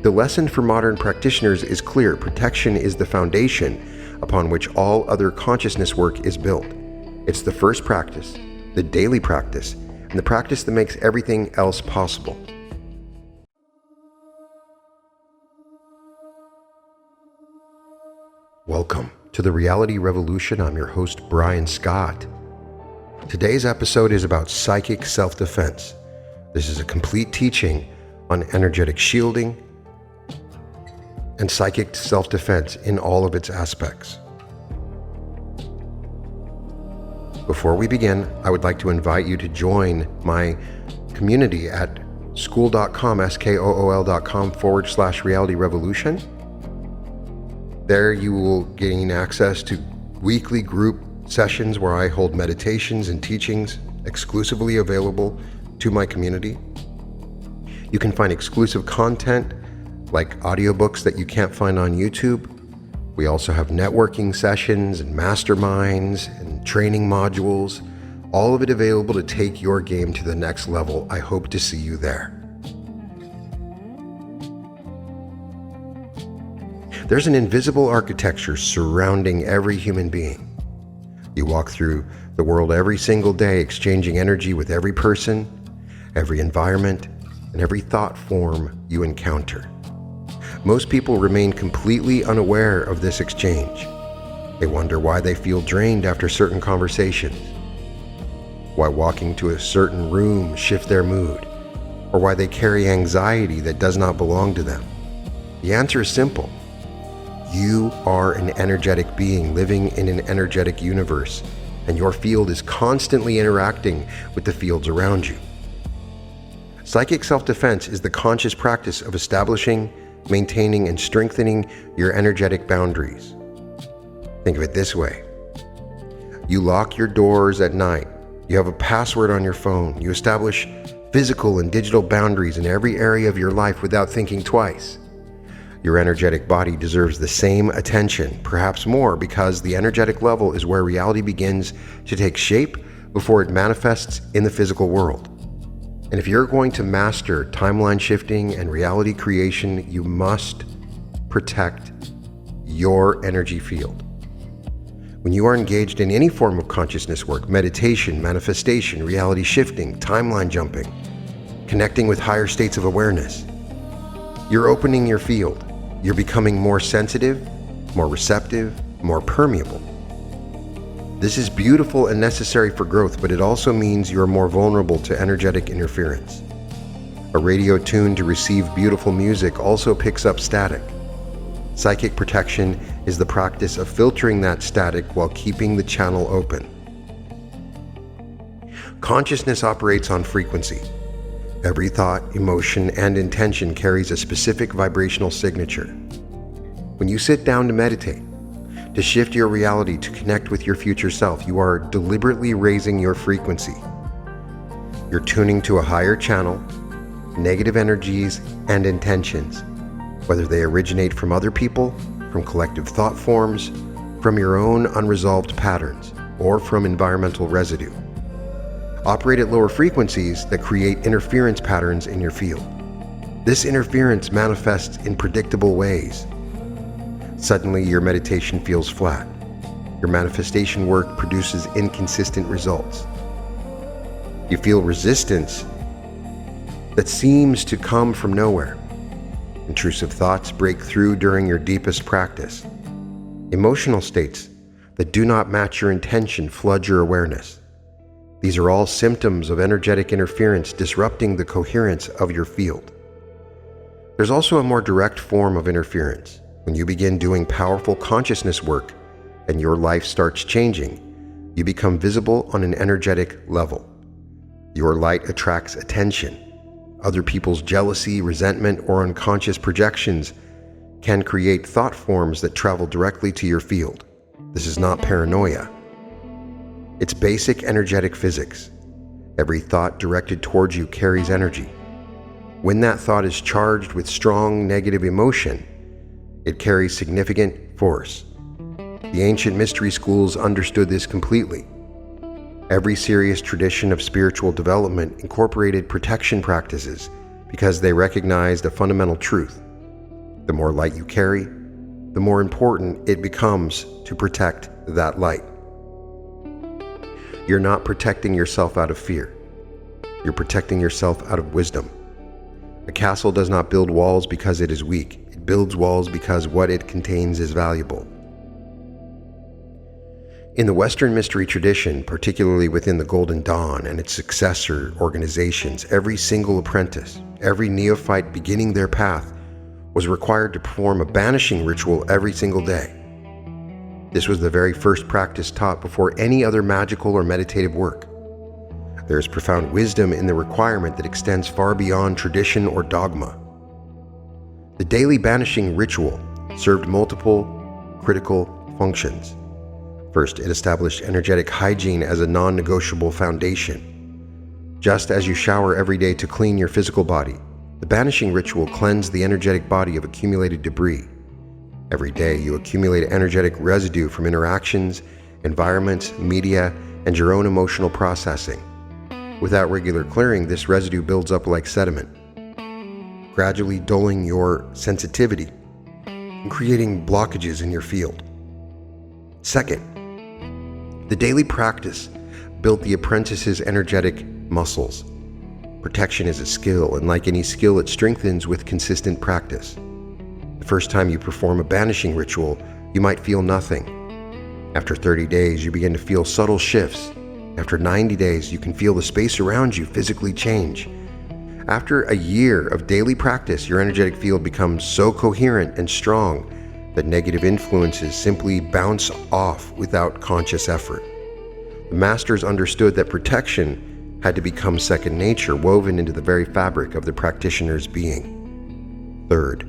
The lesson for modern practitioners is clear. Protection is the foundation upon which all other consciousness work is built. It's the first practice, the daily practice, and the practice that makes everything else possible. Welcome to the Reality Revolution. I'm your host, Brian Scott. Today's episode is about psychic self-defense. This is a complete teaching on energetic shielding and psychic self-defense in all of its aspects. Before we begin, I would like to invite you to join my community at skool.com/reality revolution. There you will gain access to weekly group sessions where I hold meditations and teachings exclusively available to my community. You can find exclusive content like audiobooks that you can't find on YouTube. We also have networking sessions and masterminds and training modules, all of it available to take your game to the next level. I hope to see you there. There's an invisible architecture surrounding every human being. You walk through the world every single day, exchanging energy with every person, every environment, and every thought form you encounter. Most people remain completely unaware of this exchange. They wonder why they feel drained after certain conversations, why walking to a certain room shifts their mood, or why they carry anxiety that does not belong to them. The answer is simple. You are an energetic being living in an energetic universe, and your field is constantly interacting with the fields around you. Psychic self-defense is the conscious practice of establishing, maintaining, and strengthening your energetic boundaries. Think of it this way. You lock your doors at night. You have a password on your phone. You establish physical and digital boundaries in every area of your life without thinking twice. Your energetic body deserves the same attention, perhaps more, because the energetic level is where reality begins to take shape before it manifests in the physical world. And if you're going to master timeline shifting and reality creation, you must protect your energy field. When you are engaged in any form of consciousness work, meditation, manifestation, reality shifting, timeline jumping, connecting with higher states of awareness, you're opening your field. You're becoming more sensitive, more receptive, more permeable. This is beautiful and necessary for growth, but it also means you're more vulnerable to energetic interference. A radio tuned to receive beautiful music also picks up static. Psychic protection is the practice of filtering that static while keeping the channel open. Consciousness operates on frequency. Every thought, emotion, and intention carries a specific vibrational signature. When you sit down to meditate, to shift your reality to connect with your future self, you are deliberately raising your frequency. You're tuning to a higher channel, negative energies and intentions, whether they originate from other people, from collective thought forms, from your own unresolved patterns, or from environmental residue. Operate at lower frequencies that create interference patterns in your field. This interference manifests in predictable ways. Suddenly, your meditation feels flat. Your manifestation work produces inconsistent results. You feel resistance that seems to come from nowhere. Intrusive thoughts break through during your deepest practice. Emotional states that do not match your intention flood your awareness. These are all symptoms of energetic interference disrupting the coherence of your field. There's also a more direct form of interference. When you begin doing powerful consciousness work and your life starts changing, you become visible on an energetic level. Your light attracts attention. Other people's jealousy, resentment, or unconscious projections can create thought forms that travel directly to your field. This is not paranoia. It's basic energetic physics. Every thought directed towards you carries energy. When that thought is charged with strong negative emotion, it carries significant force. The ancient mystery schools understood this completely. Every serious tradition of spiritual development incorporated protection practices because they recognized a fundamental truth. The more light you carry, the more important it becomes to protect that light. You're not protecting yourself out of fear. You're protecting yourself out of wisdom. A castle does not build walls because it is weak. It builds walls because what it contains is valuable. In the Western mystery tradition, particularly within the Golden Dawn and its successor organizations, every single apprentice, every neophyte beginning their path, was required to perform a banishing ritual every single day. This was the very first practice taught before any other magical or meditative work. There is profound wisdom in the requirement that extends far beyond tradition or dogma. The daily banishing ritual served multiple critical functions. First, it established energetic hygiene as a non-negotiable foundation. Just as you shower every day to clean your physical body, the banishing ritual cleansed the energetic body of accumulated debris. Every day, you accumulate energetic residue from interactions, environments, media, and your own emotional processing. Without regular clearing, this residue builds up like sediment, gradually dulling your sensitivity and creating blockages in your field. Second, the daily practice built the apprentice's energetic muscles. Protection is a skill, and like any skill, it strengthens with consistent practice. The first time you perform a banishing ritual, you might feel nothing. After 30 days, you begin to feel subtle shifts. After 90 days, you can feel the space around you physically change. After a year of daily practice, your energetic field becomes so coherent and strong that negative influences simply bounce off without conscious effort. The masters understood that protection had to become second nature, woven into the very fabric of the practitioner's being. Third,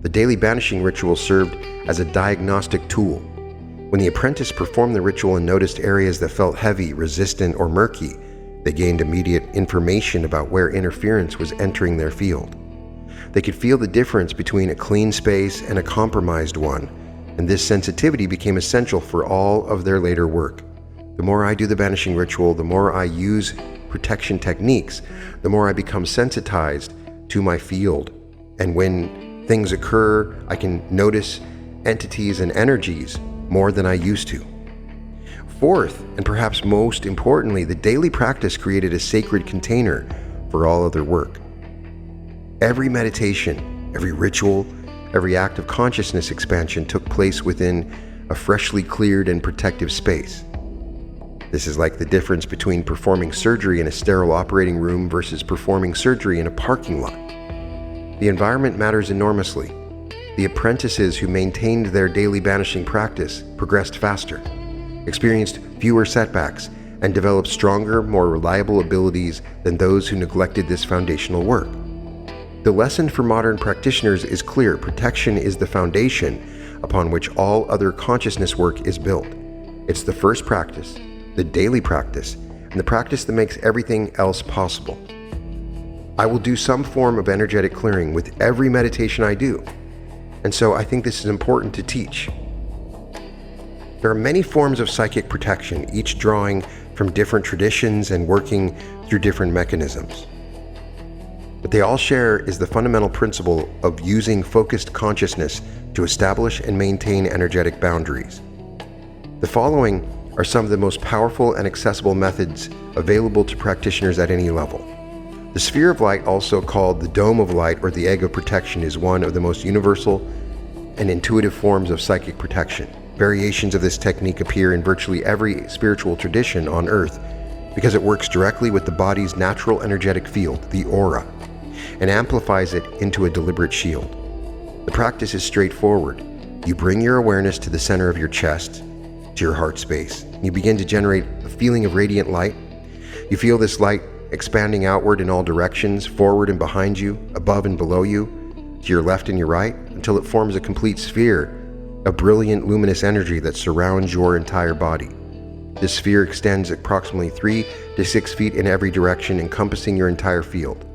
the daily banishing ritual served as a diagnostic tool. When the apprentice performed the ritual and noticed areas that felt heavy, resistant, or murky, they gained immediate information about where interference was entering their field. They could feel the difference between a clean space and a compromised one, and this sensitivity became essential for all of their later work. The more I do the banishing ritual, the more I use protection techniques, the more I become sensitized to my field. And when things occur, I can notice entities and energies more than I used to. Fourth, and perhaps most importantly, the daily practice created a sacred container for all other work. Every meditation, every ritual, every act of consciousness expansion took place within a freshly cleared and protective space. This is like the difference between performing surgery in a sterile operating room versus performing surgery in a parking lot. The environment matters enormously. The apprentices who maintained their daily banishing practice progressed faster, experienced fewer setbacks, and developed stronger, more reliable abilities than those who neglected this foundational work. The lesson for modern practitioners is clear. Protection is the foundation upon which all other consciousness work is built. It's the first practice, the daily practice, and the practice that makes everything else possible. I will do some form of energetic clearing with every meditation I do, and so I think this is important to teach. There are many forms of psychic protection, each drawing from different traditions and working through different mechanisms. What they all share is the fundamental principle of using focused consciousness to establish and maintain energetic boundaries. The following are some of the most powerful and accessible methods available to practitioners at any level. The sphere of light, also called the dome of light or the egg of protection, is one of the most universal and intuitive forms of psychic protection. Variations of this technique appear in virtually every spiritual tradition on Earth because it works directly with the body's natural energetic field, the aura, and amplifies it into a deliberate shield. The practice is straightforward. You bring your awareness to the center of your chest, to your heart space. You begin to generate a feeling of radiant light. You feel this light expanding outward in all directions, forward and behind you, above and below you, to your left and your right, until it forms a complete sphere of brilliant luminous energy that surrounds your entire body. This sphere extends approximately 3 to 6 feet in every direction, encompassing your entire field.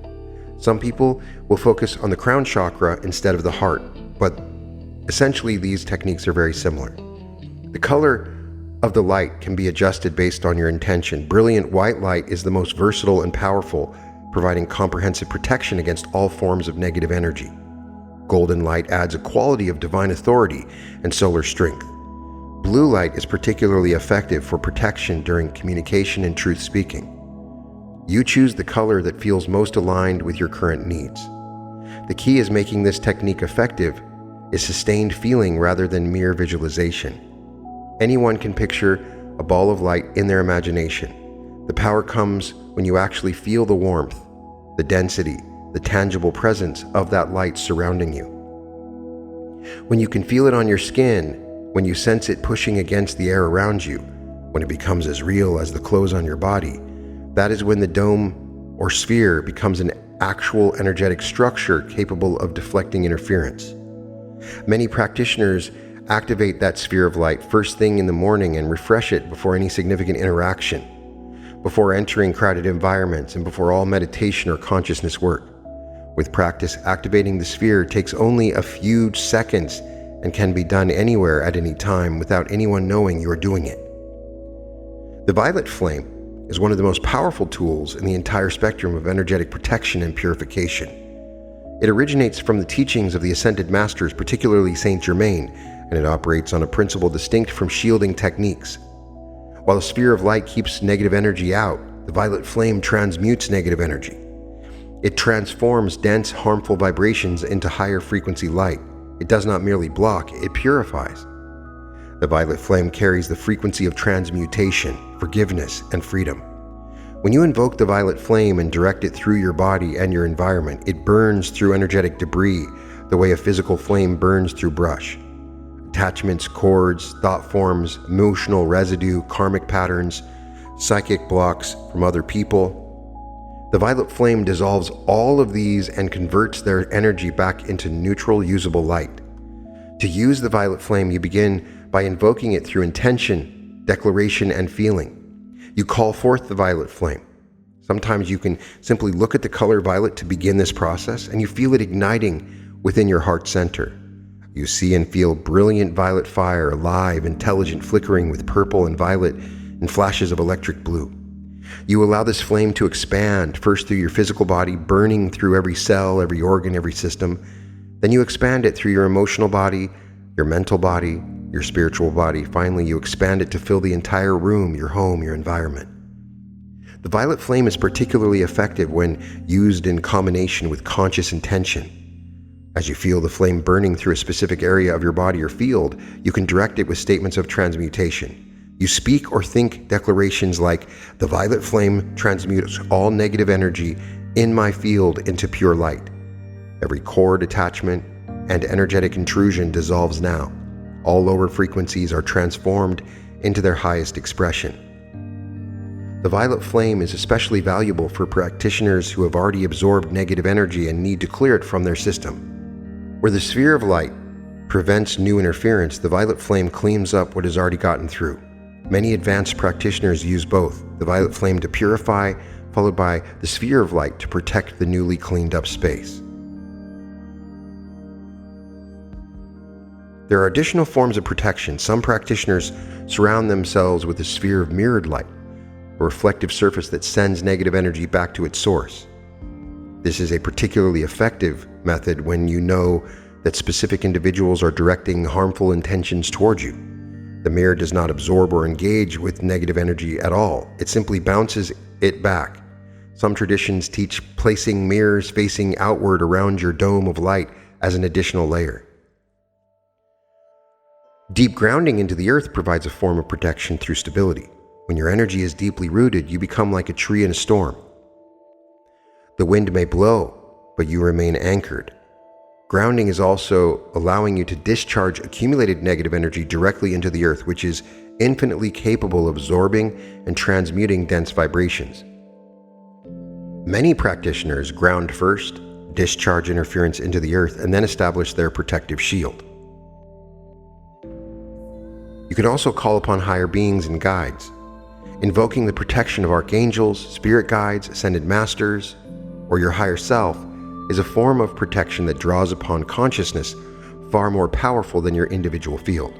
Some people will focus on the crown chakra instead of the heart, but essentially these techniques are very similar. The color of the light can be adjusted based on your intention. Brilliant white light is the most versatile and powerful, providing comprehensive protection against all forms of negative energy. Golden light adds a quality of divine authority and solar strength. Blue light is particularly effective for protection during communication and truth speaking. You choose the color that feels most aligned with your current needs. The key is making this technique effective is sustained feeling rather than mere visualization. Anyone can picture a ball of light in their imagination. The power comes when you actually feel the warmth, the density, the tangible presence of that light surrounding you. When you can feel it on your skin, when you sense it pushing against the air around you, when it becomes as real as the clothes on your body, that is when the dome or sphere becomes an actual energetic structure capable of deflecting interference. Many practitioners activate that sphere of light first thing in the morning and refresh it before any significant interaction, before entering crowded environments, and before all meditation or consciousness work. With practice, activating the sphere takes only a few seconds and can be done anywhere at any time without anyone knowing you are doing it. The violet flame is one of the most powerful tools in the entire spectrum of energetic protection and purification. It originates from the teachings of the Ascended Masters, particularly Saint Germain, and it operates on a principle distinct from shielding techniques. While the sphere of light keeps negative energy out, the violet flame transmutes negative energy. It transforms dense, harmful vibrations into higher frequency light. It does not merely block, it purifies. The violet flame carries the frequency of transmutation, forgiveness, and freedom. When you invoke the violet flame and direct it through your body and your environment, it burns through energetic debris the way a physical flame burns through brush. Attachments, cords, thought forms, emotional residue, karmic patterns, psychic blocks from other people. The violet flame dissolves all of these and converts their energy back into neutral, usable light. To use the violet flame, you begin by invoking it through intention, declaration, and feeling. You call forth the violet flame. Sometimes you can simply look at the color violet to begin this process, and you feel it igniting within your heart center. You see and feel brilliant violet fire, alive, intelligent, flickering with purple and violet and flashes of electric blue. You allow this flame to expand, first through your physical body, burning through every cell, every organ, every system. Then you expand it through your emotional body, your mental body, your spiritual body. Finally, you expand it to fill the entire room, your home, your environment. The violet flame is particularly effective when used in combination with conscious intention. As you feel the flame burning through a specific area of your body or field, you can direct it with statements of transmutation. You speak or think declarations like, "The violet flame transmutes all negative energy in my field into pure light. Every cord attachment and energetic intrusion dissolves now. All lower frequencies are transformed into their highest expression." The violet flame is especially valuable for practitioners who have already absorbed negative energy and need to clear it from their system. Where the sphere of light prevents new interference, the violet flame cleans up what has already gotten through. Many advanced practitioners use both, the violet flame to purify, followed by the sphere of light to protect the newly cleaned up space. There are additional forms of protection. Some practitioners surround themselves with a sphere of mirrored light, a reflective surface that sends negative energy back to its source. This is a particularly effective method when you know that specific individuals are directing harmful intentions towards you. The mirror does not absorb or engage with negative energy at all. It simply bounces it back. Some traditions teach placing mirrors facing outward around your dome of light as an additional layer. Deep grounding into the earth provides a form of protection through stability. When your energy is deeply rooted, you become like a tree in a storm. The wind may blow, but you remain anchored. Grounding is also allowing you to discharge accumulated negative energy directly into the earth, which is infinitely capable of absorbing and transmuting dense vibrations. Many practitioners ground first, discharge interference into the earth, and then establish their protective shield. You can also call upon higher beings and guides. Invoking the protection of archangels, spirit guides, ascended masters, or your higher self is a form of protection that draws upon consciousness far more powerful than your individual field.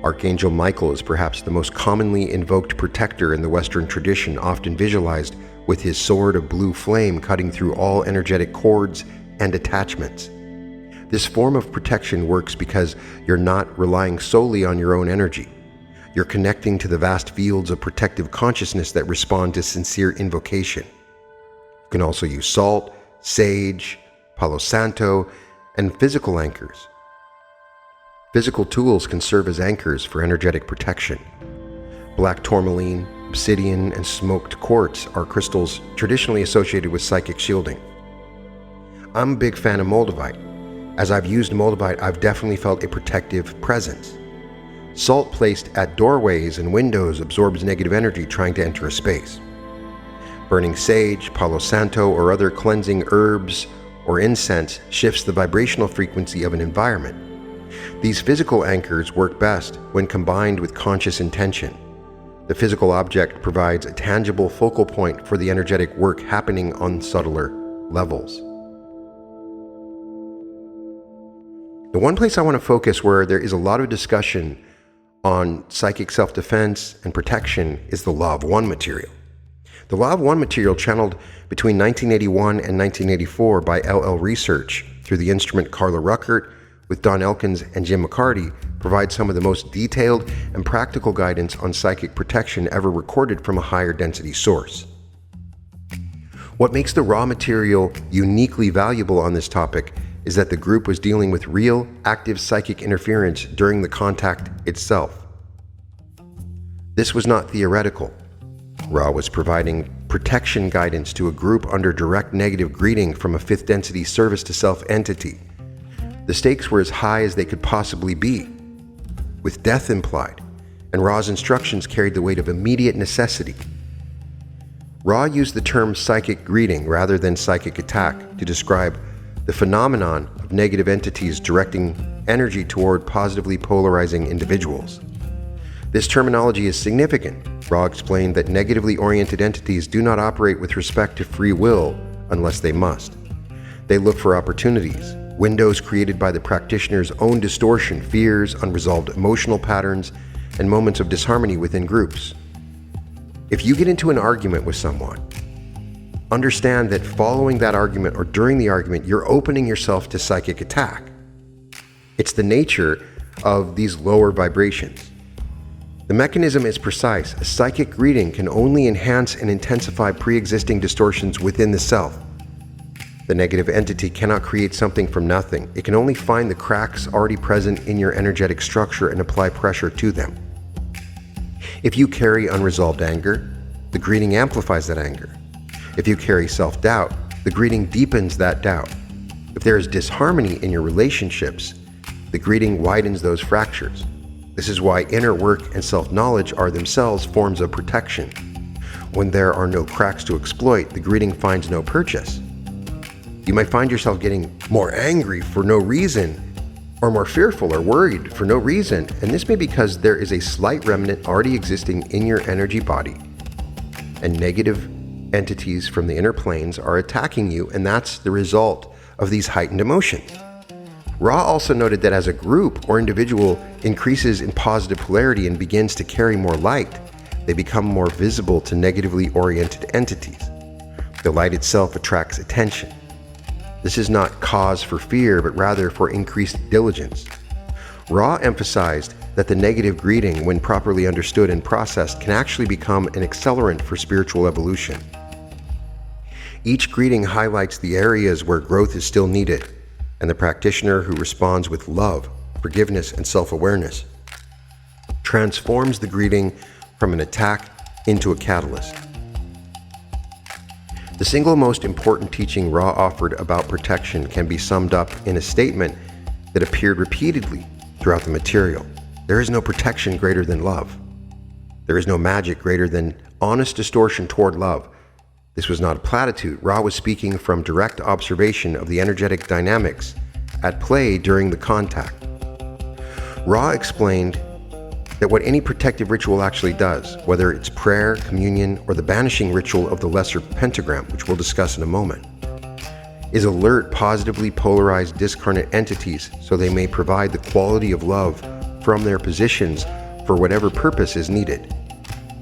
Archangel Michael is perhaps the most commonly invoked protector in the Western tradition, often visualized with his sword of blue flame cutting through all energetic cords and attachments. This form of protection works because you're not relying solely on your own energy. You're connecting to the vast fields of protective consciousness that respond to sincere invocation. You can also use salt, sage, Palo Santo, and physical anchors. Physical tools can serve as anchors for energetic protection. Black tourmaline, obsidian, and smoked quartz are crystals traditionally associated with psychic shielding. I'm a big fan of moldavite. As I've used moldavite, I've definitely felt a protective presence. Salt placed at doorways and windows absorbs negative energy trying to enter a space. Burning sage, Palo Santo, or other cleansing herbs or incense shifts the vibrational frequency of an environment. These physical anchors work best when combined with conscious intention. The physical object provides a tangible focal point for the energetic work happening on subtler levels. The one place I want to focus where there is a lot of discussion on psychic self-defense and protection is the Law of One material. The Law of One material, channeled between 1981 and 1984 by LL Research through the instrument Carla Ruckert with Don Elkins and Jim McCarty, provides some of the most detailed and practical guidance on psychic protection ever recorded from a higher density source. What makes the raw material uniquely valuable on this topic is that the group was dealing with real, active psychic interference during the contact itself. This was not theoretical. Ra was providing protection guidance to a group under direct negative greeting from a fifth density service to self entity. The stakes were as high as they could possibly be, with death implied, and Ra's instructions carried the weight of immediate necessity. Ra used the term psychic greeting rather than psychic attack to describe the phenomenon of negative entities directing energy toward positively polarizing individuals. This terminology is significant. Ra explained that negatively oriented entities do not operate with respect to free will unless they must. They look for opportunities, windows created by the practitioner's own distortion, fears, unresolved emotional patterns, and moments of disharmony within groups. If you get into an argument with someone, understand that following that argument or during the argument, you're opening yourself to psychic attack. It's the nature of these lower vibrations. The mechanism is precise. A psychic greeting can only enhance and intensify pre-existing distortions within the self. The negative entity cannot create something from nothing. It can only find the cracks already present in your energetic structure and apply pressure to them. If you carry unresolved anger, the greeting amplifies that anger. If you carry self-doubt, the greeting deepens that doubt. If there is disharmony in your relationships, the greeting widens those fractures. This is why inner work and self-knowledge are themselves forms of protection. When there are no cracks to exploit, the greeting finds no purchase. You might find yourself getting more angry for no reason, or more fearful or worried for no reason, and this may be because there is a slight remnant already existing in your energy body, and negative entities from the inner planes are attacking you, and that's the result of these heightened emotions. Ra also noted that as a group or individual increases in positive polarity and begins to carry more light, they become more visible to negatively oriented entities. The light itself attracts attention. This is not cause for fear, but rather for increased diligence. Ra emphasized that the negative greeting, when properly understood and processed, can actually become an accelerant for spiritual evolution. Each greeting highlights the areas where growth is still needed, and the practitioner who responds with love, forgiveness, and self-awareness transforms the greeting from an attack into a catalyst. The single most important teaching Ra offered about protection can be summed up in a statement that appeared repeatedly throughout the material. There is no protection greater than love. There is no magic greater than honest distortion toward love. This was not a platitude. Ra was speaking from direct observation of the energetic dynamics at play during the contact. Ra explained that what any protective ritual actually does, whether it's prayer, communion, or the banishing ritual of the Lesser Pentagram, which we'll discuss in a moment, is alert positively polarized discarnate entities so they may provide the quality of love from their positions for whatever purpose is needed.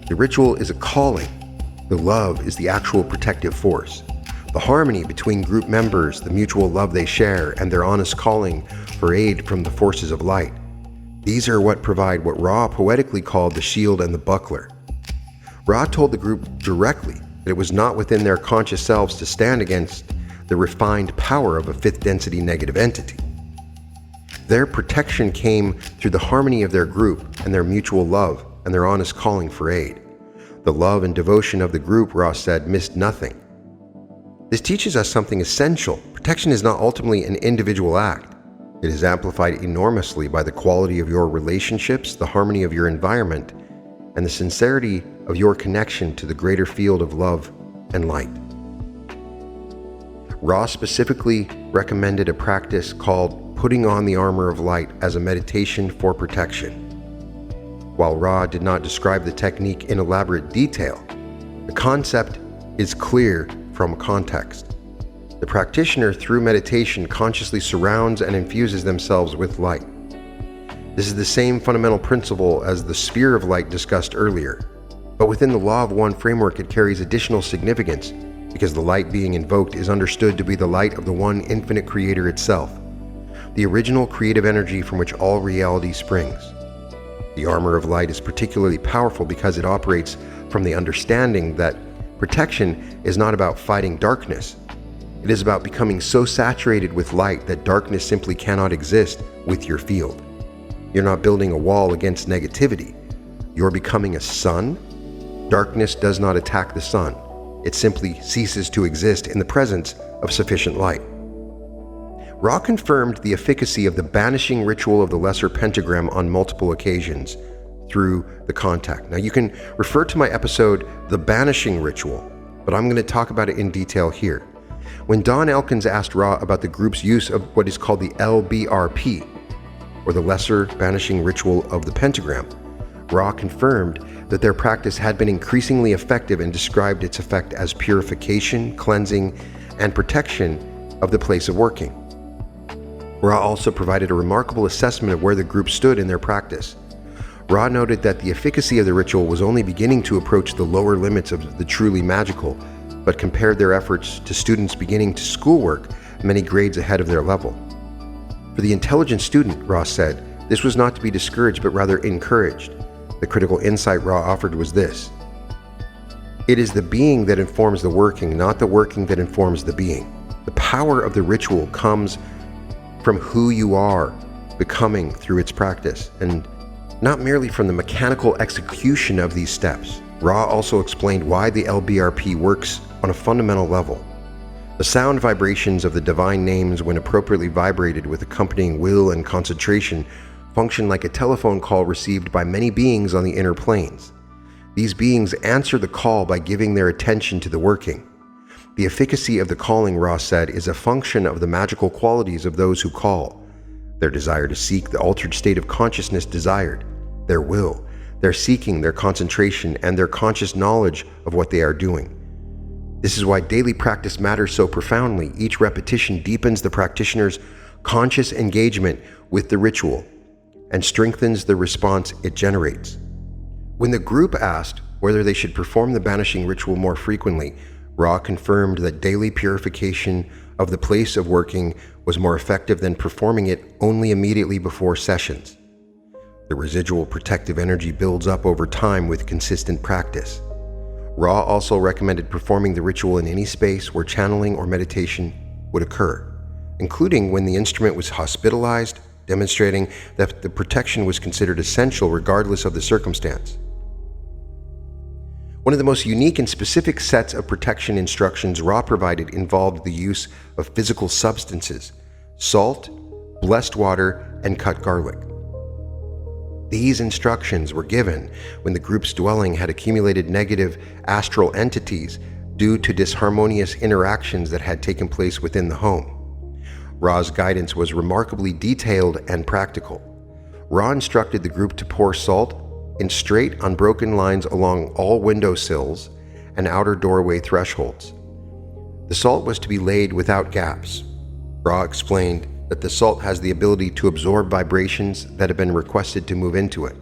The ritual is a calling. The love is the actual protective force. The harmony between group members, the mutual love they share, and their honest calling for aid from the forces of light. These are what provide what Ra poetically called the shield and the buckler. Ra told the group directly that it was not within their conscious selves to stand against the refined power of a fifth density negative entity. Their protection came through the harmony of their group and their mutual love and their honest calling for aid. The love and devotion of the group, Ra said, missed nothing. This teaches us something essential. Protection is not ultimately an individual act. It is amplified enormously by the quality of your relationships, the harmony of your environment, and the sincerity of your connection to the greater field of love and light. Ra specifically recommended a practice called putting on the armor of light as a meditation for protection. While Ra did not describe the technique in elaborate detail, the concept is clear from context. The practitioner, through meditation, consciously surrounds and infuses themselves with light. This is the same fundamental principle as the sphere of light discussed earlier, but within the Law of One framework it carries additional significance because the light being invoked is understood to be the light of the one infinite creator itself, the original creative energy from which all reality springs. The armor of light is particularly powerful because it operates from the understanding that protection is not about fighting darkness. It is about becoming so saturated with light that darkness simply cannot exist with your field. You're not building a wall against negativity. You're becoming a sun. Darkness does not attack the sun. It simply ceases to exist in the presence of sufficient light. Ra confirmed the efficacy of the banishing ritual of the Lesser Pentagram on multiple occasions through the contact. Now you can refer to my episode, The Banishing Ritual, but I'm going to talk about it in detail here. When Don Elkins asked Ra about the group's use of what is called the LBRP, or the Lesser Banishing Ritual of the Pentagram, Ra confirmed that their practice had been increasingly effective and described its effect as purification, cleansing, and protection of the place of working. Ra also provided a remarkable assessment of where the group stood in their practice. Ra noted that the efficacy of the ritual was only beginning to approach the lower limits of the truly magical, but compared their efforts to students beginning to schoolwork many grades ahead of their level. For the intelligent student, Ra said, this was not to be discouraged but rather encouraged. The critical insight Ra offered was this: it is the being that informs the working, not the working that informs the being. The power of the ritual comes from who you are becoming through its practice, and not merely from the mechanical execution of these steps. Ra also explained why the LBRP works on a fundamental level. The sound vibrations of the divine names, when appropriately vibrated with accompanying will and concentration, function like a telephone call received by many beings on the inner planes. These beings answer the call by giving their attention to the working. The efficacy of the calling, Ra said, is a function of the magical qualities of those who call, their desire to seek the altered state of consciousness desired, their will, their seeking, their concentration, and their conscious knowledge of what they are doing. This is why daily practice matters so profoundly. Each repetition deepens the practitioner's conscious engagement with the ritual and strengthens the response it generates. When the group asked whether they should perform the banishing ritual more frequently, Ra confirmed that daily purification of the place of working was more effective than performing it only immediately before sessions. The residual protective energy builds up over time with consistent practice. Ra also recommended performing the ritual in any space where channeling or meditation would occur, including when the instrument was hospitalized, demonstrating that the protection was considered essential regardless of the circumstance. One of the most unique and specific sets of protection instructions Ra provided involved the use of physical substances: salt, blessed water, and cut garlic. These instructions were given when the group's dwelling had accumulated negative astral entities due to disharmonious interactions that had taken place within the home. Ra's guidance was remarkably detailed and practical. Ra instructed the group to pour salt in straight, unbroken lines along all window sills and outer doorway thresholds. The salt was to be laid without gaps. Ra explained that the salt has the ability to absorb vibrations that have been requested to move into it,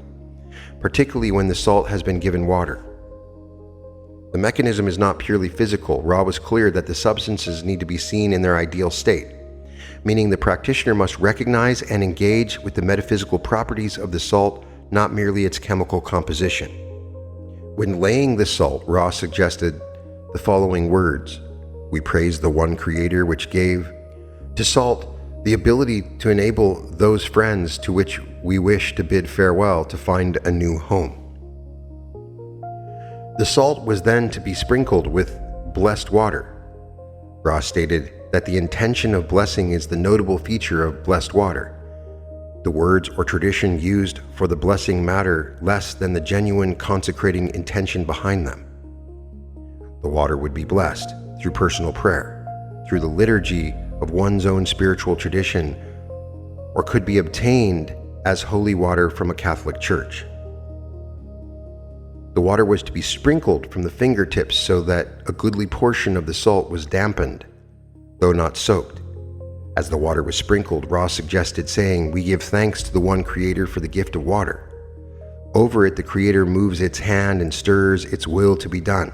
particularly when the salt has been given water. The mechanism is not purely physical. Ra was clear that the substances need to be seen in their ideal state, meaning the practitioner must recognize and engage with the metaphysical properties of the salt, not merely its chemical composition. When laying the salt, Ra suggested the following words: "We praise the one Creator which gave to salt the ability to enable those friends to which we wish to bid farewell to find a new home." The salt was then to be sprinkled with blessed water. Ra stated that the intention of blessing is the notable feature of blessed water. The words or tradition used for the blessing matter less than the genuine consecrating intention behind them. The water would be blessed through personal prayer, through the liturgy of one's own spiritual tradition, or could be obtained as holy water from a Catholic church. The water was to be sprinkled from the fingertips so that a goodly portion of the salt was dampened, though not soaked. As the water was sprinkled, Ra suggested saying, "We give thanks to the one Creator for the gift of water." Over it, the Creator moves its hand and stirs its will to be done.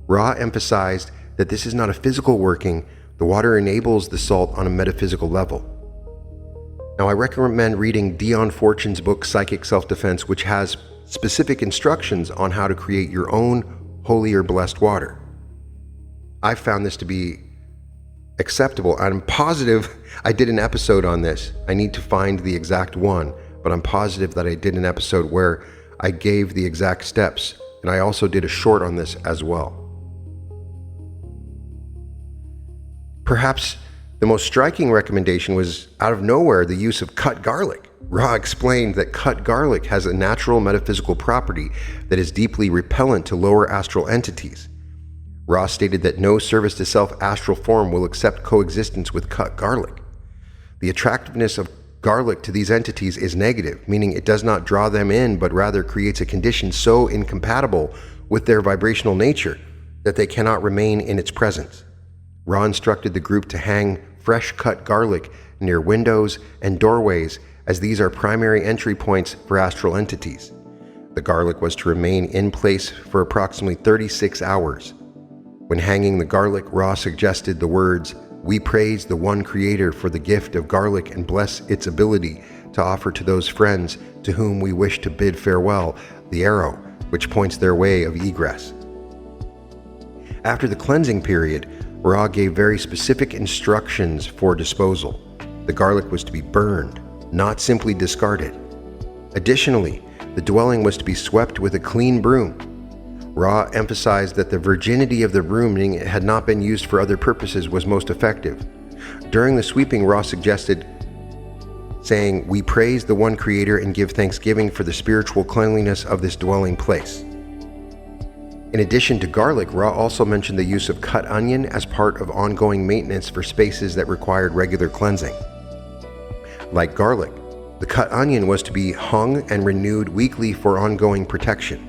Ra emphasized that this is not a physical working. The water enables the salt on a metaphysical level. Now, I recommend reading Dion Fortune's book, Psychic Self-Defense, which has specific instructions on how to create your own holy or blessed water. I found this to be acceptable. I'm positive I did an episode on this. I need to find the exact one, but I'm positive that I did an episode where I gave the exact steps, and I also did a short on this as well. Perhaps the most striking recommendation was, out of nowhere, the use of cut garlic. Ra explained that cut garlic has a natural metaphysical property that is deeply repellent to lower astral entities. Ra stated that no service to self astral form will accept coexistence with cut garlic. The attractiveness of garlic to these entities is negative, meaning it does not draw them in, but rather creates a condition so incompatible with their vibrational nature that they cannot remain in its presence. Ra instructed the group to hang fresh cut garlic near windows and doorways, as these are primary entry points for astral entities. The garlic was to remain in place for approximately 36 hours. When hanging the garlic, Ra suggested the words, "We praise the one Creator for the gift of garlic and bless its ability to offer to those friends to whom we wish to bid farewell the arrow which points their way of egress." After the cleansing period, Ra gave very specific instructions for disposal. The garlic was to be burned, not simply discarded. Additionally, the dwelling was to be swept with a clean broom. Ra emphasized that the virginity of the broom, meaning it had not been used for other purposes, was most effective. During the sweeping, Ra suggested saying, "We praise the one Creator and give thanksgiving for the spiritual cleanliness of this dwelling place." In addition to garlic, Ra also mentioned the use of cut onion as part of ongoing maintenance for spaces that required regular cleansing. Like garlic, the cut onion was to be hung and renewed weekly for ongoing protection.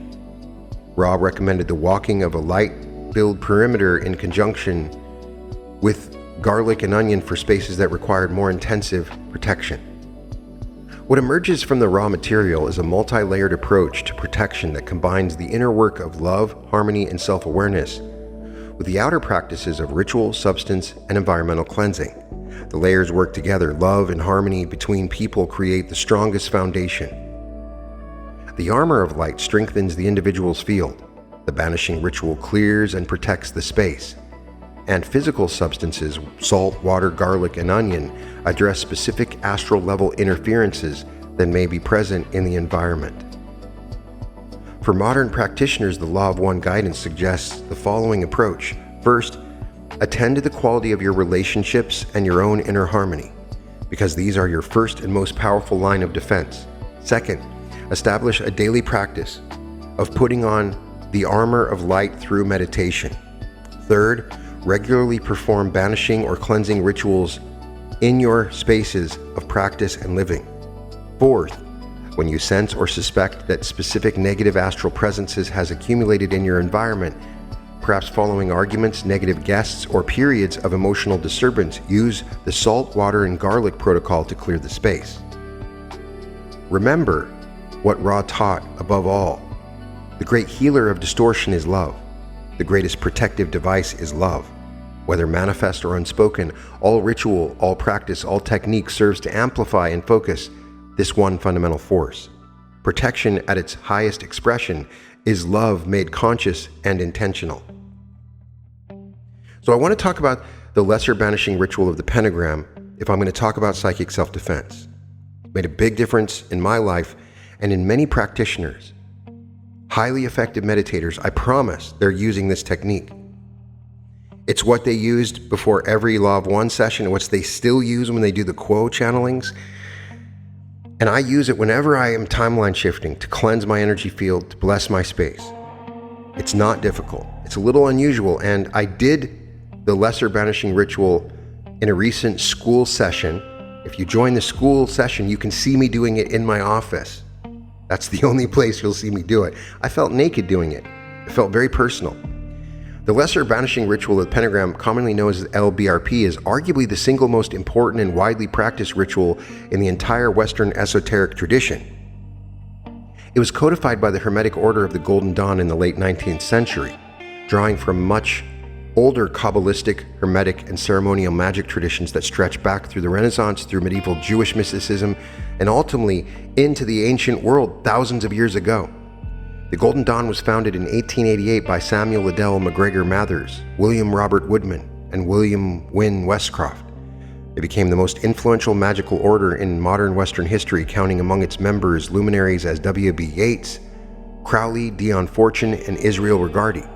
Ra recommended the walking of a light-filled perimeter in conjunction with garlic and onion for spaces that required more intensive protection. What emerges from the raw material is a multi-layered approach to protection that combines the inner work of love, harmony, and self-awareness with the outer practices of ritual, substance, and environmental cleansing. The layers work together. Love and harmony between people create the strongest foundation. The armor of light strengthens the individual's field. The banishing ritual clears and protects the space. And physical substances, salt, water, garlic, and onion, address specific astral level interferences that may be present in the environment. For modern practitioners, the Law of One guidance suggests the following approach. First, attend to the quality of your relationships and your own inner harmony, because these are your first and most powerful line of defense. Second, establish a daily practice of putting on the armor of light through meditation. Third, regularly perform banishing or cleansing rituals in your spaces of practice and living. Fourth, when you sense or suspect that specific negative astral presences has accumulated in your environment, perhaps following arguments, negative guests, or periods of emotional disturbance, use the salt, water, and garlic protocol to clear the space. Remember what Ra taught above all. The great healer of distortion is love. The greatest protective device is love. Whether manifest or unspoken, all ritual, all practice, all technique serves to amplify and focus this one fundamental force. Protection at its highest expression is love made conscious and intentional. So I want to talk about the lesser banishing ritual of the pentagram if I'm going to talk about psychic self-defense. It made a big difference in my life and in many practitioners. Highly effective meditators, I promise they're using this technique. It's what they used before every Law of One session and what they still use when they do the Quo channelings. And I use it whenever I am timeline shifting to cleanse my energy field, to bless my space. It's not difficult. It's a little unusual, and I did the lesser banishing ritual in a recent school session. If you join the school session, you can see me doing it in my office. That's the only place you'll see me do it. I felt naked doing it. It felt very personal. The lesser banishing ritual of the pentagram, commonly known as LBRP, is arguably the single most important and widely practiced ritual in the entire Western esoteric tradition. It was codified by the Hermetic Order of the Golden Dawn in the late 19th century, drawing from much older cabalistic, hermetic, and ceremonial magic traditions that stretch back through the Renaissance, through medieval Jewish mysticism, and ultimately into the ancient world thousands of years ago. The Golden Dawn was founded in 1888 by Samuel Liddell MacGregor Mathers, William Robert Woodman, and William Wynne Westcroft. It became the most influential magical order in modern Western history, counting among its members luminaries as W.B. Yeats, Crowley, Dion Fortune, and Israel Regardie.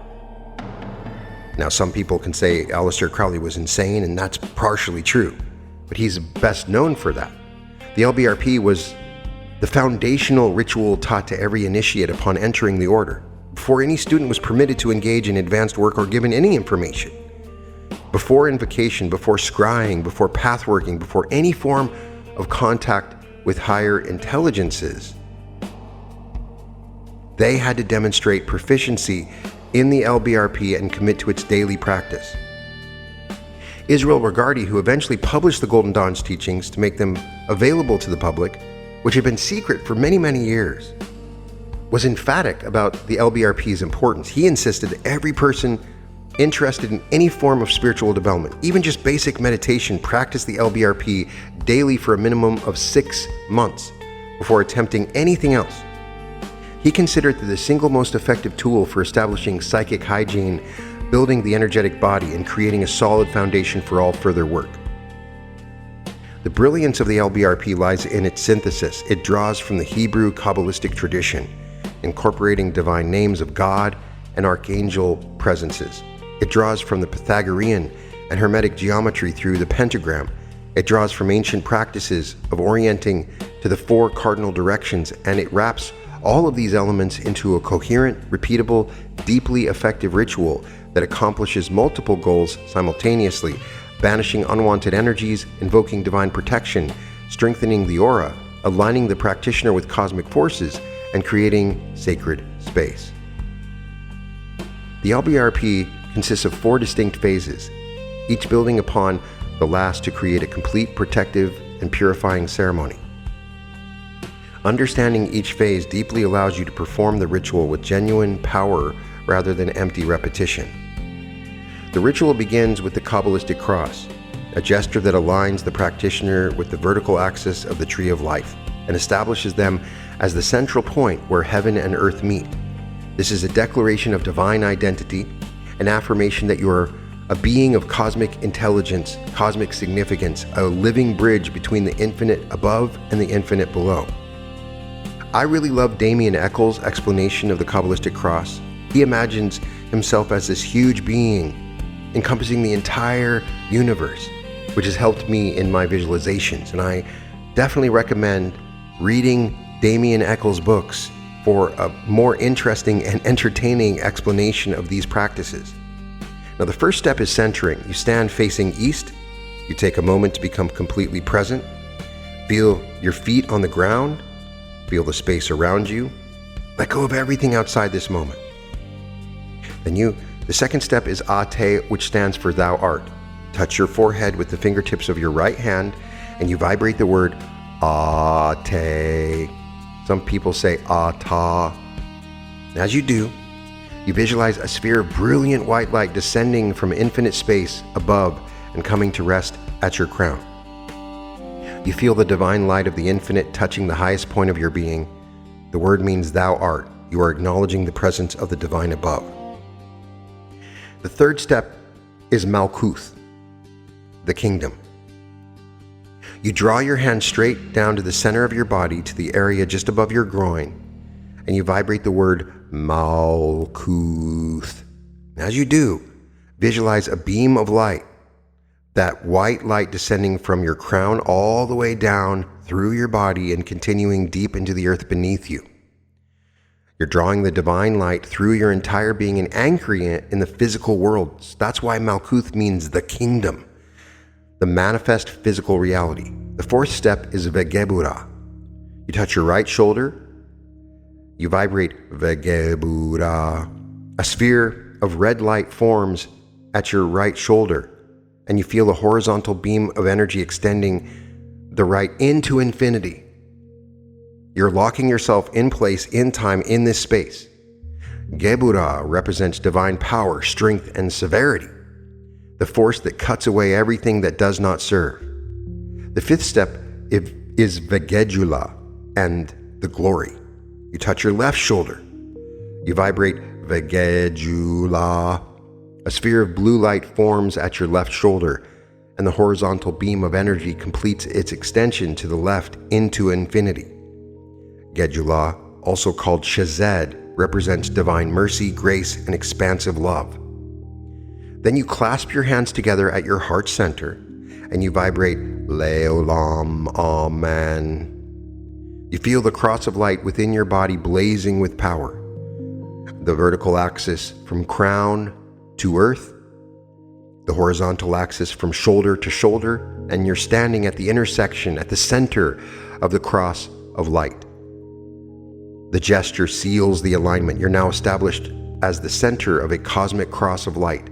Now, some people can say Aleister Crowley was insane, and that's partially true, but he's best known for that. The LBRP was the foundational ritual taught to every initiate upon entering the order, before any student was permitted to engage in advanced work or given any information. Before invocation, before scrying, before pathworking, before any form of contact with higher intelligences, they had to demonstrate proficiency in the LBRP and commit to its daily practice. Israel Regardie, who eventually published the Golden Dawn's teachings to make them available to the public, which had been secret for many, many years, was emphatic about the LBRP's importance. He insisted that every person interested in any form of spiritual development, even just basic meditation, practice the LBRP daily for a minimum of 6 months before attempting anything else. He considered it the single most effective tool for establishing psychic hygiene, building the energetic body, and creating a solid foundation for all further work. The brilliance of the LBRP lies in its synthesis. It draws from the Hebrew cabalistic tradition, incorporating divine names of God and archangel presences. It draws from the Pythagorean and Hermetic geometry through the pentagram. It draws from ancient practices of orienting to the 4 cardinal directions, and it wraps all of these elements into a coherent, repeatable, deeply effective ritual that accomplishes multiple goals simultaneously, banishing unwanted energies, invoking divine protection, strengthening the aura, aligning the practitioner with cosmic forces, and creating sacred space. The LBRP consists of 4 distinct phases, each building upon the last to create a complete protective and purifying ceremony. Understanding each phase deeply allows you to perform the ritual with genuine power rather than empty repetition. The ritual begins with the cabalistic cross, a gesture that aligns the practitioner with the vertical axis of the tree of life and establishes them as the central point where heaven and earth meet. This is a declaration of divine identity, an affirmation that you are a being of cosmic intelligence, cosmic significance, a living bridge between the infinite above and the infinite below. I really love Damien Eccles' explanation of the Kabbalistic cross. He imagines himself as this huge being encompassing the entire universe, which has helped me in my visualizations. And I definitely recommend reading Damien Eccles' books for a more interesting and entertaining explanation of these practices. Now, the first step is centering. You stand facing east. You take a moment to become completely present. Feel your feet on the ground. Feel the space around you. Let go of everything outside this moment. Then the second step is Ate, which stands for Thou Art. Touch your forehead with the fingertips of your right hand, and you vibrate the word Ate. Some people say Ata. As you do, You visualize a sphere of brilliant white light descending from infinite space above and coming to rest at your crown. You feel the divine light of the infinite touching the highest point of your being. The word means thou art. You are acknowledging the presence of the divine above. The third step is Malkuth, the kingdom. You draw your hand straight down to the center of your body, to the area just above your groin, and you vibrate the word Malkuth. As you do, visualize a beam of light, that white light descending from your crown all the way down through your body and continuing deep into the earth beneath you. You're drawing the divine light through your entire being and anchoring it in the physical world. That's why Malkuth means the kingdom, the manifest physical reality. The fourth step is Vegebura. You touch your right shoulder. You vibrate Vegebura. A sphere of red light forms at your right shoulder, and you feel a horizontal beam of energy extending the right into infinity. You're locking yourself in place in time in this space. Gebura represents divine power, strength, and severity, the force that cuts away everything that does not serve. The fifth step is Vegedula and the glory. You touch your left shoulder. You vibrate Vegedula. A sphere of blue light forms at your left shoulder, and the horizontal beam of energy completes its extension to the left into infinity. Gedula, also called Shazed, represents divine mercy, grace, and expansive love. Then you clasp your hands together at your heart center, and you vibrate Leolam Amen. You feel the cross of light within your body blazing with power. The vertical axis from crown to earth, the horizontal axis from shoulder to shoulder, and you're standing at the intersection, at the center of the cross of light. The gesture seals the alignment. You're now established as the center of a cosmic cross of light.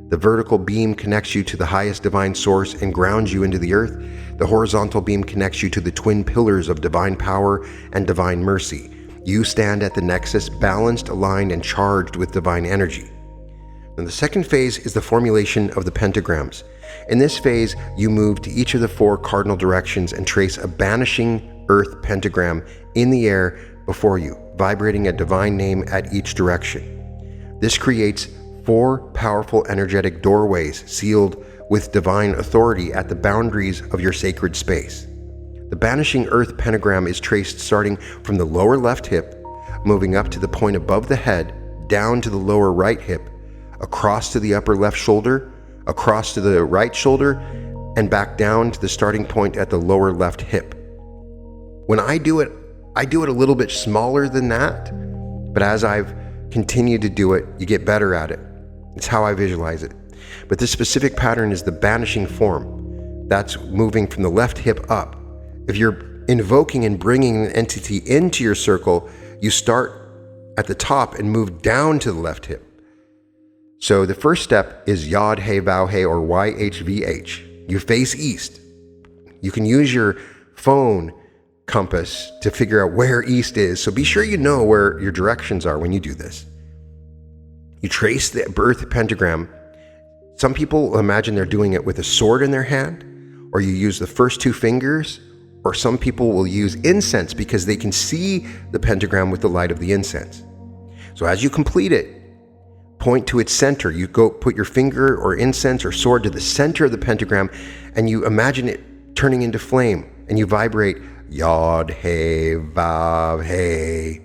The vertical beam connects you to the highest divine source and grounds you into the earth. The horizontal beam connects you to the twin pillars of divine power and divine mercy. You stand at the nexus, balanced, aligned, and charged with divine energy. And the second phase is the formulation of the pentagrams. In this phase, you move to each of the four cardinal directions and trace a banishing earth pentagram in the air before you, vibrating a divine name at each direction. This creates four powerful energetic doorways sealed with divine authority at the boundaries of your sacred space. The banishing earth pentagram is traced starting from the lower left hip, moving up to the point above the head, down to the lower right hip, across to the upper left shoulder, across to the right shoulder, and back down to the starting point at the lower left hip. When I do it a little bit smaller than that, but as I've continued to do it, you get better at it. It's how I visualize it. But this specific pattern is the banishing form. That's moving from the left hip up. If you're invoking and bringing an entity into your circle, you start at the top and move down to the left hip. So the first step is Yod He Vav He, or YHVH. You face east. You can use your phone compass to figure out where east is, so be sure you know where your directions are when you do this. You trace the earth pentagram. Some people imagine they're doing it with a sword in their hand, or you use the first two fingers, or some people will use incense because they can see the pentagram with the light of the incense. So as you complete it, point to its center. You go put your finger or incense or sword to the center of the pentagram, and you imagine it turning into flame, and you vibrate Yod He Vav He.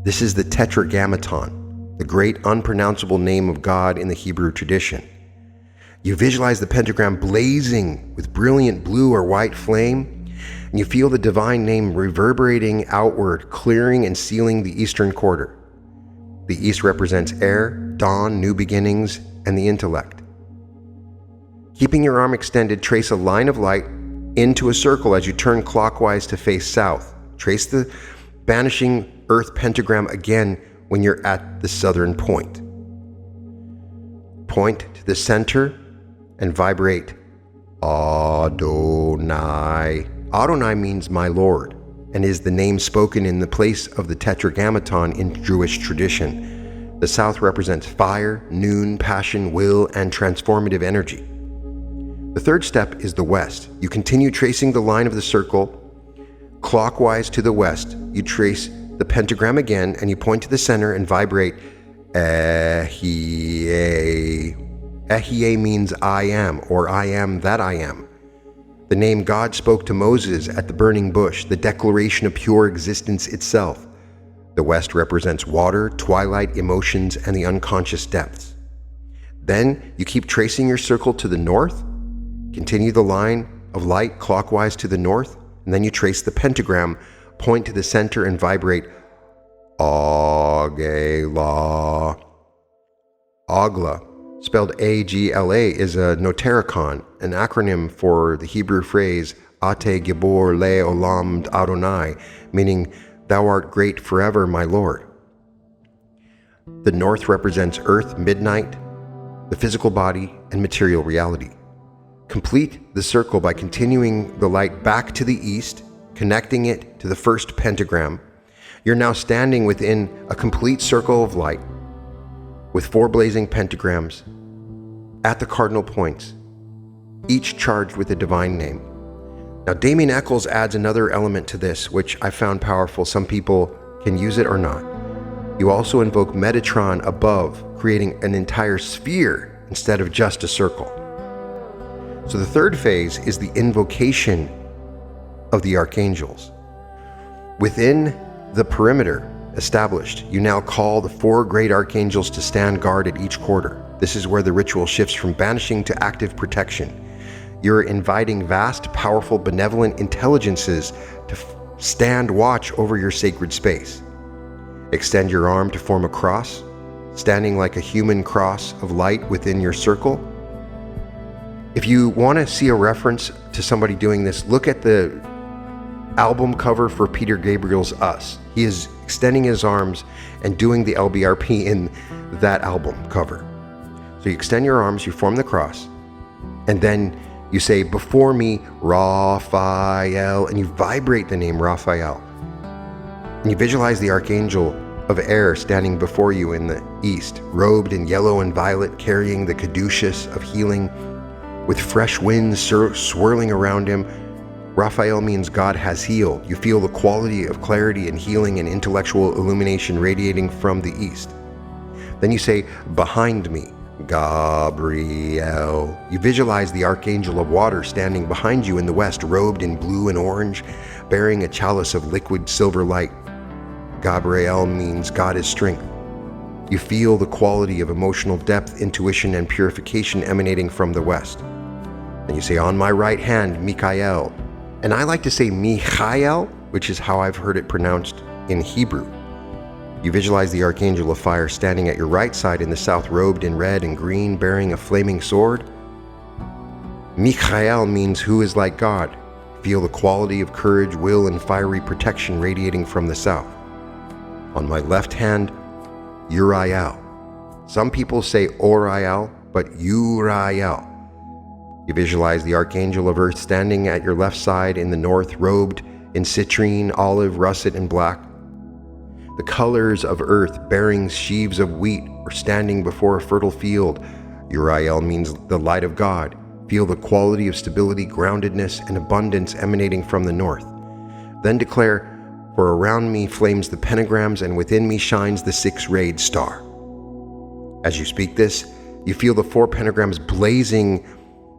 This is the Tetragrammaton, the great unpronounceable name of God in the Hebrew tradition. You visualize the pentagram blazing with brilliant blue or white flame, and you feel the divine name reverberating outward, clearing and sealing the eastern quarter. The east represents air, dawn, new beginnings, and the intellect. Keeping your arm extended, trace a line of light into a circle as you turn clockwise to face south. Trace the banishing earth pentagram again when you're at the southern point. Point to the center and vibrate Adonai. Adonai means my Lord, and is the name spoken in the place of the Tetragrammaton in Jewish tradition. The south represents fire, noon, passion, will, and transformative energy. The third step is the west. You continue tracing the line of the circle clockwise to the west. You trace the pentagram again, and you point to the center and vibrate Ehie. Ehie means I am, or I am that I am. The name God spoke to Moses at the burning bush, the declaration of pure existence itself. The west represents water, twilight, emotions, and the unconscious depths. Then you keep tracing your circle to the north, continue the line of light clockwise to the north, and then you trace the pentagram, point to the center, and vibrate Agla. Agla, spelled A-G-L-A, is a notaricon, an acronym for the Hebrew phrase Ate Gibor Le Olam Adonai, meaning Thou art great forever, my Lord. The north represents earth, midnight, the physical body, and material reality. Complete the circle by continuing the light back to the east, connecting it to the first pentagram. You're now standing within a complete circle of light with 4 blazing pentagrams at the cardinal points, each charged with a divine name. Now, Damien Eccles adds another element to this, which I found powerful. Some people can use it or not. You also invoke Metatron above, creating an entire sphere instead of just a circle. So the third phase is the invocation of the archangels. Within the perimeter established, you now call the 4 great archangels to stand guard at each quarter. This is where the ritual shifts from banishing to active protection. You're inviting vast, powerful, benevolent intelligences to stand watch over your sacred space. Extend your arm to form a cross, standing like a human cross of light within your circle. If you want to see a reference to somebody doing this, look at the album cover for Peter Gabriel's Us. He is extending his arms and doing the LBRP in that album cover. So you extend your arms, you form the cross, and then you say, before me, Raphael, and you vibrate the name Raphael. And you visualize the archangel of air standing before you in the east, robed in yellow and violet, carrying the caduceus of healing, with fresh winds swirling around him. Raphael means God has healed. You feel the quality of clarity and healing and intellectual illumination radiating from the east. Then you say, behind me, Gabriel. You visualize the archangel of water standing behind you in the west, robed in blue and orange, bearing a chalice of liquid silver light. Gabriel means God is strength. You feel the quality of emotional depth, intuition, and purification emanating from the west. Then you say, on my right hand, Michael. And I like to say Michael, which is how I've heard it pronounced in Hebrew. You visualize the archangel of fire standing at your right side in the south, robed in red and green, bearing a flaming sword. Michael means who is like God. Feel the quality of courage, will, and fiery protection radiating from the south. On my left hand, Uriel. Some people say Oriel, but Uriel. You visualize the archangel of earth standing at your left side in the north, robed in citrine, olive, russet, and black. The colors of earth bearing sheaves of wheat or standing before a fertile field. Uriel means the light of God. Feel the quality of stability, groundedness, and abundance emanating from the north. Then declare, for around me flames the pentagrams, and within me shines the 6-rayed star. As you speak this, you feel the 4 pentagrams blazing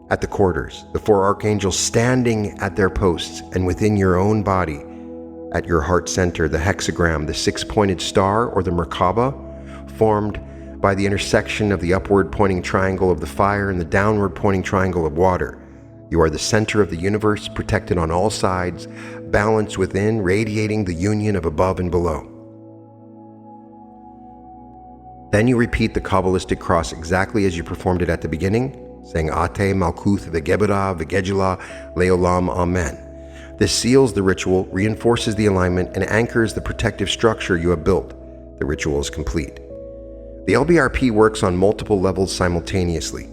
at the quarters, the 4 archangels standing at their posts, and within your own body, at your heart center, the hexagram, the 6-pointed star, or the Merkaba, formed by the intersection of the upward pointing triangle of the fire and the downward pointing triangle of water. You are the center of the universe, protected on all sides, balanced within, radiating the union of above and below. Then you repeat the cabalistic cross exactly as you performed it at the beginning, saying Ate Malkuth Vegebera Vegejula Leolam Amen. This seals the ritual, reinforces the alignment, and anchors the protective structure you have built. The ritual is complete. The LBRP works on multiple levels simultaneously.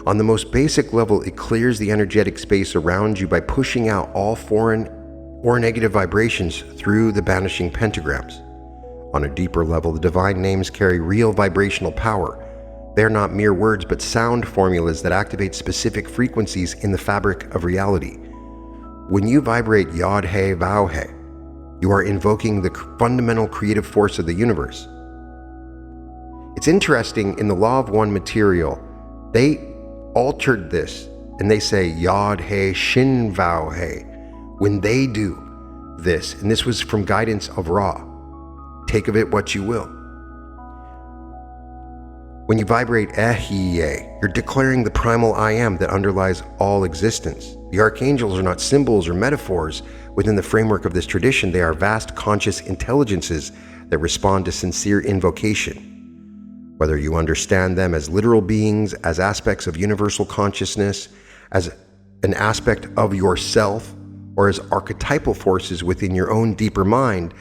On the most basic level, it clears the energetic space around you by pushing out all foreign or negative vibrations through the banishing pentagrams. On a deeper level, the divine names carry real vibrational power. They are not mere words, but sound formulas that activate specific frequencies in the fabric of reality. When you vibrate Yod He Vau He, you are invoking the fundamental creative force of the universe. It's interesting, in the Law of One material, they altered this and they say Yod He Shin Vau He. When they do this, and this was from guidance of Ra, take of it what you will. When you vibrate Ehyeh, you're declaring the primal I am that underlies all existence. The archangels are not symbols or metaphors within the framework of this tradition. They are vast conscious intelligences that respond to sincere invocation. Whether you understand them as literal beings, as aspects of universal consciousness, as an aspect of yourself, or as archetypal forces within your own deeper mind,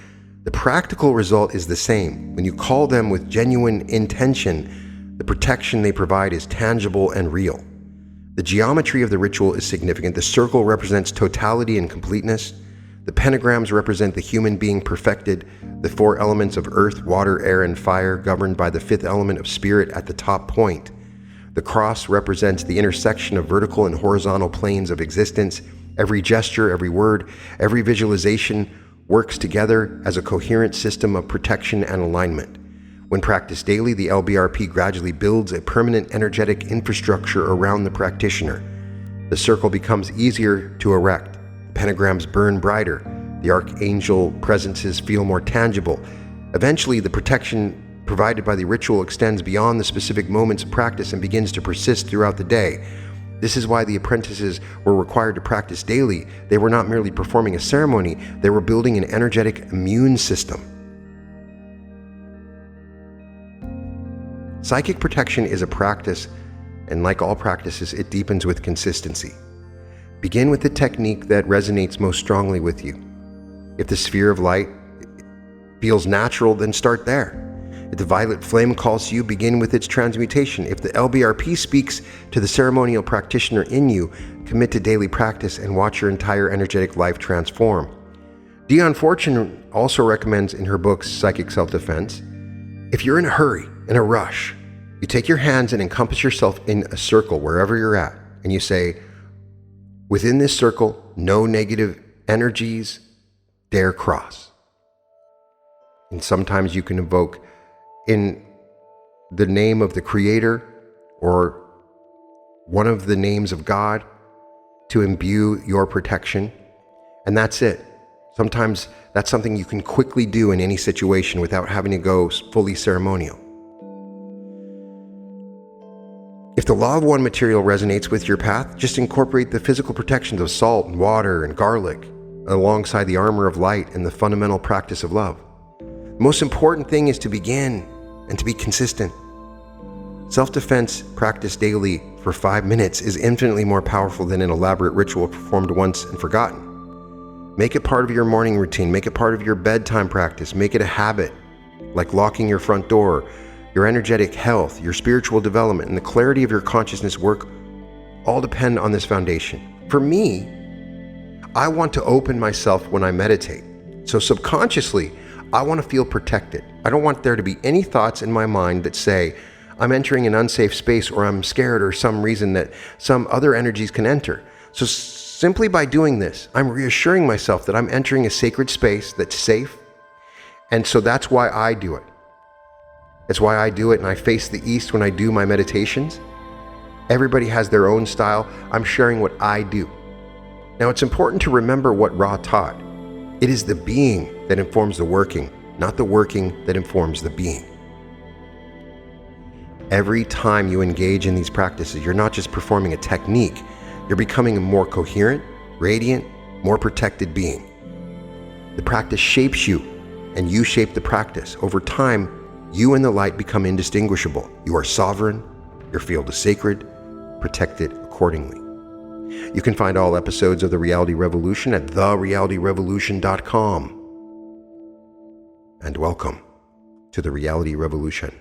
the practical result is the same. When you call them with genuine intention, the protection they provide is tangible and real. The geometry of the ritual is significant. The circle represents totality and completeness. The pentagrams represent the human being perfected, the four elements of earth, water, air, and fire, governed by the fifth element of spirit at the top point. The cross represents the intersection of vertical and horizontal planes of existence. Every gesture, every word, every visualization works together as a coherent system of protection and alignment. When practiced daily, the LBRP gradually builds a permanent energetic infrastructure around the practitioner. The circle becomes easier to erect. The pentagrams burn brighter. The archangel presences feel more tangible. Eventually, the protection provided by the ritual extends beyond the specific moments of practice and begins to persist throughout the day. This is why the apprentices were required to practice daily. They were not merely performing a ceremony, they were building an energetic immune system. Psychic protection is a practice, and like all practices, it deepens with consistency. Begin with the technique that resonates most strongly with you. If the sphere of light feels natural, then start there. If the violet flame calls to you, begin with its transmutation. If the LBRP speaks to the ceremonial practitioner in you, commit to daily practice and watch your entire energetic life transform. Dion Fortune also recommends in her books Psychic Self-Defense, if you're in a hurry, in a rush, you take your hands and encompass yourself in a circle wherever you're at, and you say, within this circle, no negative energies dare cross. And sometimes you can invoke in the name of the Creator or one of the names of God to imbue your protection, and that's it. Sometimes that's something you can quickly do in any situation without having to go fully ceremonial. If the Law of One material resonates with your path, just incorporate the physical protections of salt and water and garlic alongside the armor of light and the fundamental practice of love. The most important thing is to begin and to be consistent. Self-defense practiced daily for 5 minutes is infinitely more powerful than an elaborate ritual performed once and forgotten. Make it part of your morning routine. Make it part of your bedtime practice. Make it a habit, like locking your front door. Your energetic health, your spiritual development, and the clarity of your consciousness work all depend on this foundation. For me, I want to open myself when I meditate. So subconsciously, I want to feel protected. I don't want there to be any thoughts in my mind that say, I'm entering an unsafe space, or I'm scared, or some reason that some other energies can enter. So simply by doing this, I'm reassuring myself that I'm entering a sacred space that's safe. And so that's why I do it. That's why I do it, and I face the east when I do my meditations. Everybody has their own style. I'm sharing what I do. Now, it's important to remember what Ra taught. It is the being that informs the working, not the working that informs the being. Every time you engage in these practices, you're not just performing a technique, you're becoming a more coherent, radiant, more protected being. The practice shapes you, and you shape the practice. Over time, you and the light become indistinguishable. You are sovereign, your field is sacred, protected accordingly. You can find all episodes of The Reality Revolution at therealityrevolution.com. And welcome to The Reality Revolution.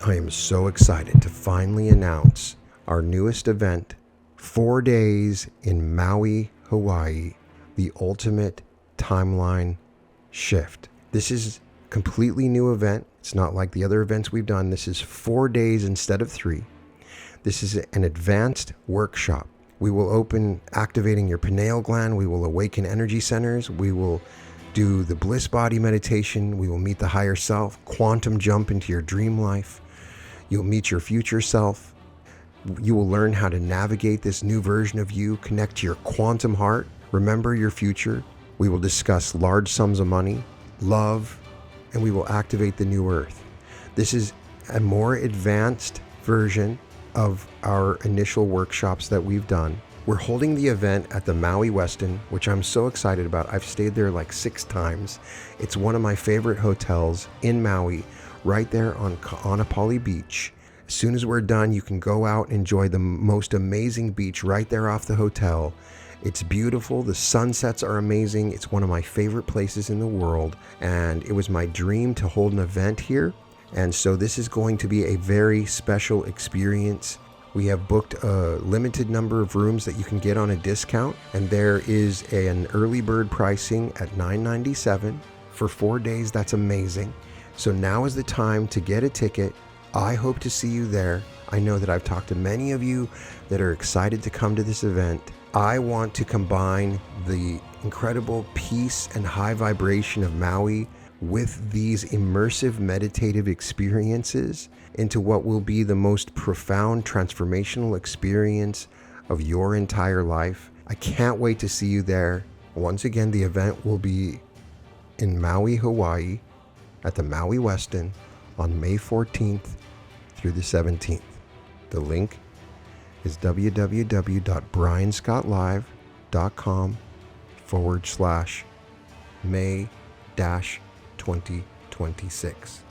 I am so excited to finally announce our newest event 4 days in Maui, Hawaii, the ultimate timeline shift. This is a completely new event. It's not like the other events we've done. This is 4 days instead of 3. This is an advanced workshop. We will open activating your pineal gland. We will awaken energy centers. We will do the bliss body meditation. We will meet the higher self, quantum jump into your dream life. You'll meet your future self. You will learn how to navigate this new version of you, connect to your quantum heart, remember your future. We will discuss large sums of money, love, and we will activate the new earth. This is a more advanced version of our initial workshops that we've done. We're holding the event at the Maui Westin, which I'm so excited about. I've stayed there like 6 times. It's one of my favorite hotels in Maui, right there on Ka'anapali Beach. As soon as we're done, you can go out and enjoy the most amazing beach right there off the hotel. It's beautiful. The sunsets are amazing. It's one of my favorite places in the world. And it was my dream to hold an event here. And so this is going to be a very special experience. We have booked a limited number of rooms that you can get on a discount. And there is an early bird pricing at $997 for 4 days. That's amazing. So now is the time to get a ticket. I hope to see you there. I know that I've talked to many of you that are excited to come to this event. I want to combine the incredible peace and high vibration of Maui with these immersive meditative experiences into what will be the most profound transformational experience of your entire life. I can't wait to see you there. Once again, the event will be in Maui, Hawaii at the Maui Westin on May 14th through the 17th. The link is www.brianscottlive.com/May-2026.